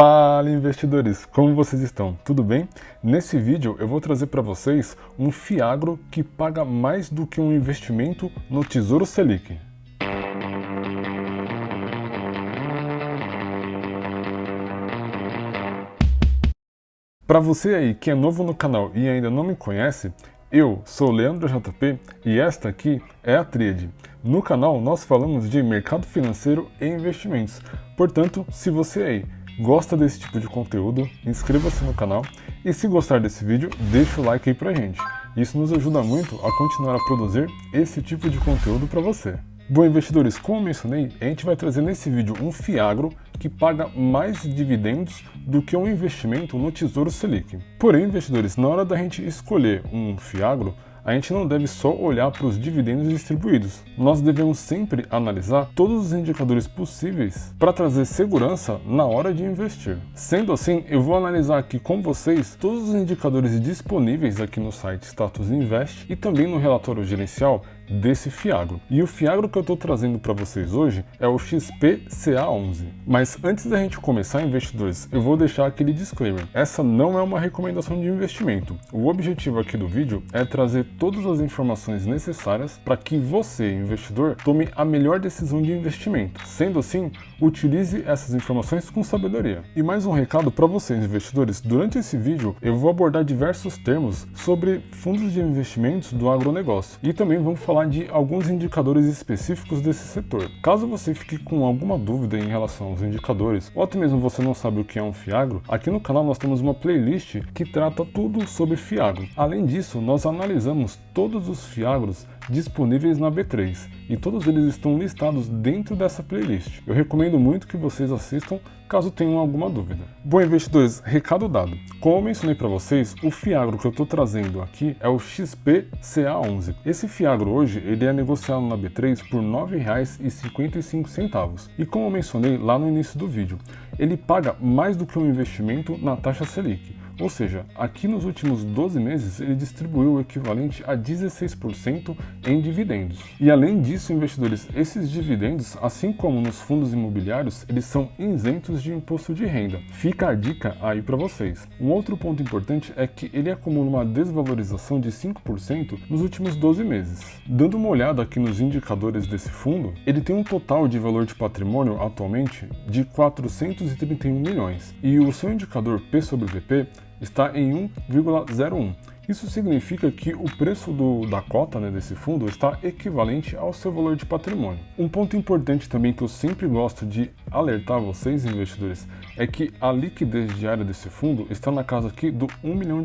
Fala investidores, como vocês estão? Tudo bem? Nesse vídeo eu vou trazer para vocês um fiagro que paga mais do que um investimento no Tesouro Selic. Para você aí que é novo no canal e ainda não me conhece, eu sou o Leandro JP e esta aqui é a Tríade. No canal nós falamos de mercado financeiro e investimentos, portanto, se você aí gosta desse tipo de conteúdo, inscreva-se no canal e se gostar desse vídeo, deixa o like aí pra gente. Isso nos ajuda muito a continuar a produzir esse tipo de conteúdo para você. Bom, investidores, como mencionei, a gente vai trazer nesse vídeo um fiagro que paga mais dividendos do que um investimento no Tesouro Selic. Porém, investidores, na hora da gente escolher um fiagro, a gente não deve só olhar para os dividendos distribuídos. Nós devemos sempre analisar todos os indicadores possíveis para trazer segurança na hora de investir. Sendo assim, eu vou analisar aqui com vocês todos os indicadores disponíveis aqui no site Status Invest e também no relatório gerencial desse fiagro. E o fiagro que eu estou trazendo para vocês hoje é o XPCA11. Mas antes da gente começar, investidores, eu vou deixar aquele disclaimer. Essa não é uma recomendação de investimento. O objetivo aqui do vídeo é trazer todas as informações necessárias para que você, investidor, tome a melhor decisão de investimento. Sendo assim, utilize essas informações com sabedoria. E mais um recado para vocês, investidores. Durante esse vídeo, eu vou abordar diversos termos sobre fundos de investimentos do agronegócio. E também vamos falar de alguns indicadores específicos desse setor. Caso você fique com alguma dúvida em relação aos indicadores, ou até mesmo você não sabe o que é um fiagro, aqui no canal nós temos uma playlist que trata tudo sobre fiagro. Além disso, nós analisamos todos os fiagros disponíveis na B3 e todos eles estão listados dentro dessa playlist. Eu recomendo muito que vocês assistam caso tenham alguma dúvida. Bom, investidores, recado dado. Como eu mencionei para vocês, o fiagro que eu estou trazendo aqui é o XPCA11. Esse fiagro hoje ele é negociado na B3 por R$ 9,55. E como eu mencionei lá no início do vídeo, ele paga mais do que um investimento na taxa Selic. Ou seja, aqui nos últimos 12 meses ele distribuiu o equivalente a 16% em dividendos. E além disso, investidores, esses dividendos, assim como nos fundos imobiliários, eles são isentos de imposto de renda. Fica a dica aí para vocês. Um outro ponto importante é que ele acumula uma desvalorização de 5% nos últimos 12 meses. Dando uma olhada aqui nos indicadores desse fundo, ele tem um total de valor de patrimônio atualmente de 431 milhões. E o seu indicador P sobre VP está em 1,01. Isso significa que o preço da cota desse fundo está equivalente ao seu valor de patrimônio. Um ponto importante também que eu sempre gosto de alertar vocês, investidores, é que a liquidez diária desse fundo está na casa aqui do R$ 1 milhão.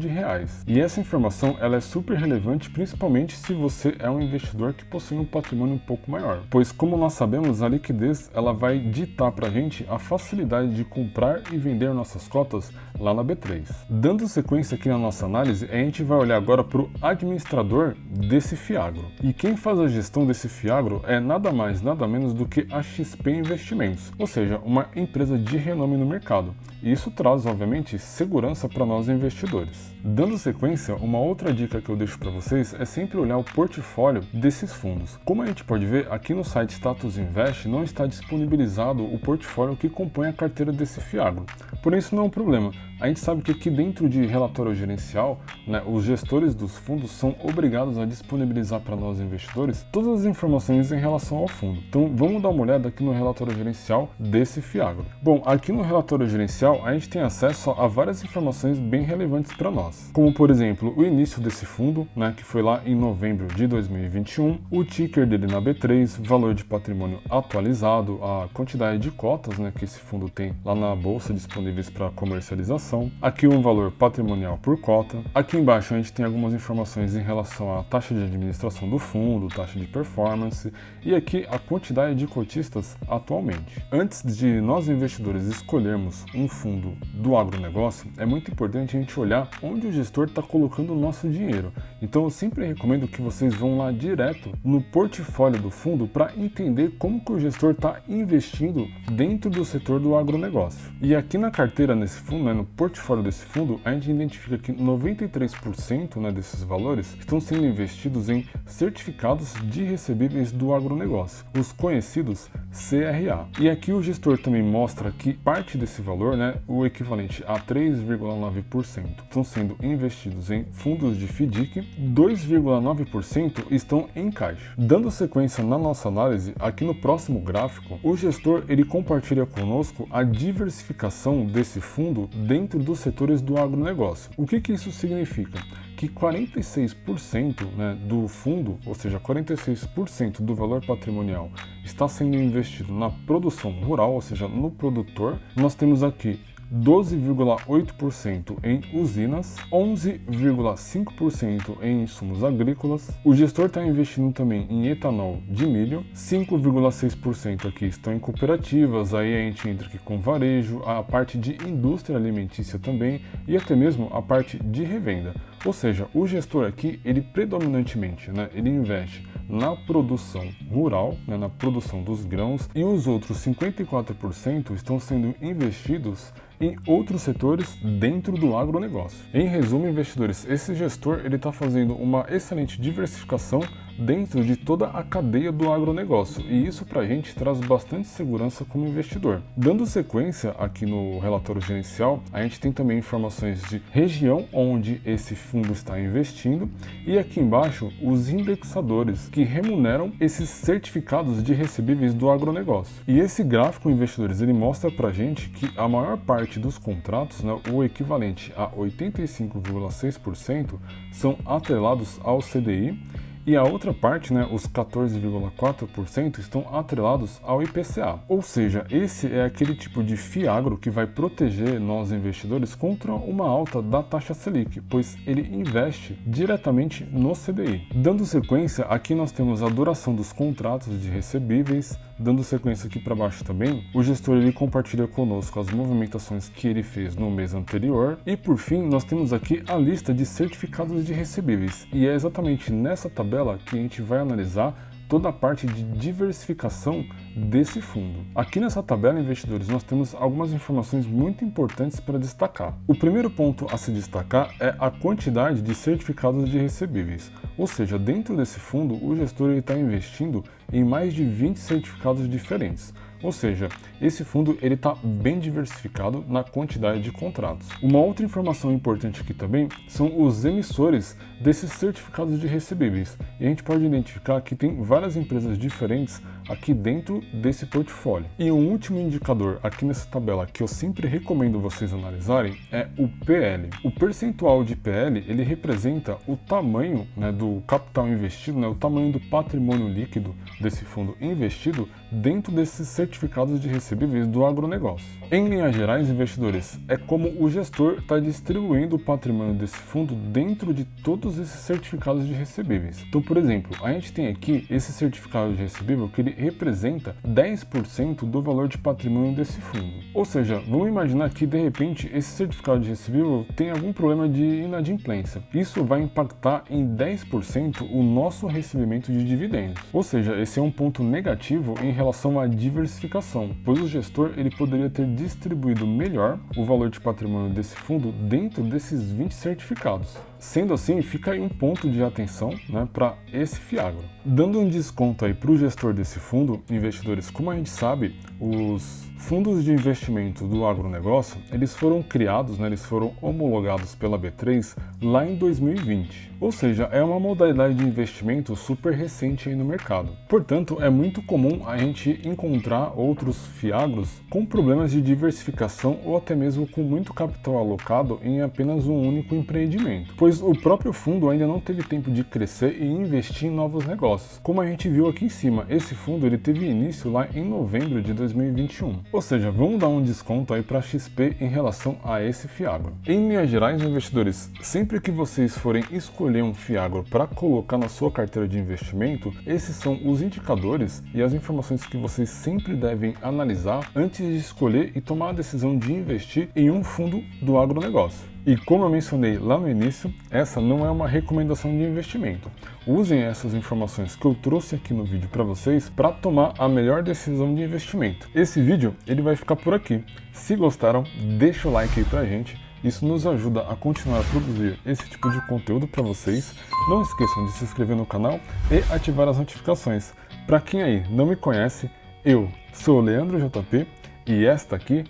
E essa informação ela é super relevante, principalmente se você é um investidor que possui um patrimônio um pouco maior. Pois, como nós sabemos, a liquidez ela vai ditar para a gente a facilidade de comprar e vender nossas cotas lá na B3. Dando sequência aqui na nossa análise, a gente vai olhar agora para o administrador desse fiagro. E quem faz a gestão desse fiagro é nada mais, nada menos do que a XP Investimentos, ou seja, uma empresa de renome no mercado. E isso traz, obviamente, segurança para nós investidores. Dando sequência, uma outra dica que eu deixo para vocês é sempre olhar o portfólio desses fundos. Como a gente pode ver, aqui no site Status Invest não está disponibilizado o portfólio que compõe a carteira desse fiagro. Porém, isso não é um problema. A gente sabe que aqui dentro de relatório gerencial, os gestores dos fundos são obrigados a disponibilizar para nós investidores todas as informações em relação ao fundo. Então vamos dar uma olhada aqui no relatório gerencial desse fiagro. Bom, aqui no relatório gerencial a gente tem acesso a várias informações bem relevantes para nós, como por exemplo o início desse fundo, que foi lá em novembro de 2021, o ticker dele na B3, valor de patrimônio atualizado, a quantidade de cotas que esse fundo tem lá na bolsa disponíveis para comercialização. Aqui um valor patrimonial por cota. Aqui embaixo a gente tem algumas informações em relação à taxa de administração do fundo, taxa de performance e aqui a quantidade de cotistas atualmente. Antes de nós investidores escolhermos um fundo do agronegócio, é muito importante a gente olhar onde o gestor está colocando o nosso dinheiro. Então eu sempre recomendo que vocês vão lá direto no portfólio do fundo para entender como que o gestor está investindo dentro do setor do agronegócio. E aqui na carteira nesse fundo, no portfólio desse fundo, a gente identifica que 93%, né, desses valores estão sendo investidos em certificados de recebíveis do agronegócio, os conhecidos CRA. E aqui o gestor também mostra que parte desse valor, né, o equivalente a 3,9%, estão sendo investidos em fundos de FDIC, 2,9% estão em caixa. Dando sequência na nossa análise, aqui no próximo gráfico, o gestor ele compartilha conosco a diversificação desse fundo dentro dos setores do agronegócio. O que isso significa? Que 46%, né, do fundo, ou seja, 46% do valor patrimonial está sendo investido na produção rural, ou seja, no produtor. Nós temos aqui 12,8% em usinas, 11,5% em insumos agrícolas. O gestor está investindo também em etanol de milho, 5,6% aqui estão em cooperativas, aí a gente entra aqui com varejo, a parte de indústria alimentícia também e até mesmo a parte de revenda. Ou seja, o gestor aqui, ele predominantemente, né, ele investe na produção rural, né, na produção dos grãos, e os outros 54% estão sendo investidos em outros setores dentro do agronegócio. Em resumo, investidores, esse gestor ele está fazendo uma excelente diversificação dentro de toda a cadeia do agronegócio, e isso para a gente traz bastante segurança como investidor. Dando sequência aqui no relatório gerencial, a gente tem também informações de região onde esse fundo está investindo, e aqui embaixo os indexadores que remuneram esses certificados de recebíveis do agronegócio. E esse gráfico, investidores, ele mostra para a gente que a maior parte dos contratos, né, o equivalente a 85,6%, são atrelados ao CDI, e a outra parte, né, os 14,4%, estão atrelados ao IPCA. Ou seja, esse é aquele tipo de fiagro que vai proteger nós investidores contra uma alta da taxa Selic, pois ele investe diretamente no CDI. Dando sequência, aqui nós temos a duração dos contratos de recebíveis. Dando sequência aqui para baixo também, o gestor ele compartilha conosco as movimentações que ele fez no mês anterior. E por fim, nós temos aqui a lista de certificados de recebíveis. E é exatamente nessa tabela que a gente vai analisar toda a parte de diversificação desse fundo. Aqui nessa tabela, investidores, nós temos algumas informações muito importantes para destacar. O primeiro ponto a se destacar é a quantidade de certificados de recebíveis. Ou seja, dentro desse fundo, o gestor está investindo em mais de 20 certificados diferentes. Ou seja, esse fundo ele está bem diversificado na quantidade de contratos. Uma outra informação importante aqui também são os emissores desses certificados de recebíveis. E a gente pode identificar que tem várias empresas diferentes aqui dentro desse portfólio. E um último indicador aqui nessa tabela que eu sempre recomendo vocês analisarem é o PL. O percentual de PL ele representa o tamanho, né, do capital investido, né, o tamanho do patrimônio líquido desse fundo investido dentro desses certificados de recebíveis do agronegócio. Em linhas gerais, investidores, é como o gestor está distribuindo o patrimônio desse fundo dentro de todos esses certificados de recebíveis. Então, por exemplo, a gente tem aqui esse certificado de recebível que ele representa 10% do valor de patrimônio desse fundo. Ou seja, vamos imaginar que de repente esse certificado de recebível tem algum problema de inadimplência. Isso vai impactar em 10% o nosso recebimento de dividendos. Ou seja, esse é um ponto negativo em relação à diversificação, pois o gestor ele poderia ter distribuído melhor o valor de patrimônio desse fundo dentro desses 20 certificados. Sendo assim, fica aí um ponto de atenção, né, para esse fiagro. Dando um desconto aí para o gestor desse fundo, investidores, como a gente sabe, os fundos de investimento do agronegócio, eles foram criados, né, eles foram homologados pela B3 lá em 2020. Ou seja, é uma modalidade de investimento super recente aí no mercado. Portanto, é muito comum a gente encontrar outros fiagros com problemas de diversificação ou até mesmo com muito capital alocado em apenas um único empreendimento, pois o próprio fundo ainda não teve tempo de crescer e investir em novos negócios. Como a gente viu aqui em cima, esse fundo ele teve início lá em novembro de 2021. Ou seja, vamos dar um desconto aí para XP em relação a esse fiagro. Em linhas gerais, investidores, sempre que vocês forem escolher um fiagro para colocar na sua carteira de investimento, esses são os indicadores e as informações que vocês sempre devem analisar antes de escolher e tomar a decisão de investir em um fundo do agronegócio. E como eu mencionei lá no início, essa não é uma recomendação de investimento. Usem essas informações que eu trouxe aqui no vídeo para vocês para tomar a melhor decisão de investimento. Esse vídeo ele vai ficar por aqui. Se gostaram, deixa o like aí pra gente. Isso nos ajuda a continuar a produzir esse tipo de conteúdo para vocês. Não esqueçam de se inscrever no canal e ativar as notificações. Para quem aí não me conhece, eu sou o Leandro JP e esta aqui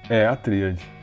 é a Tríade.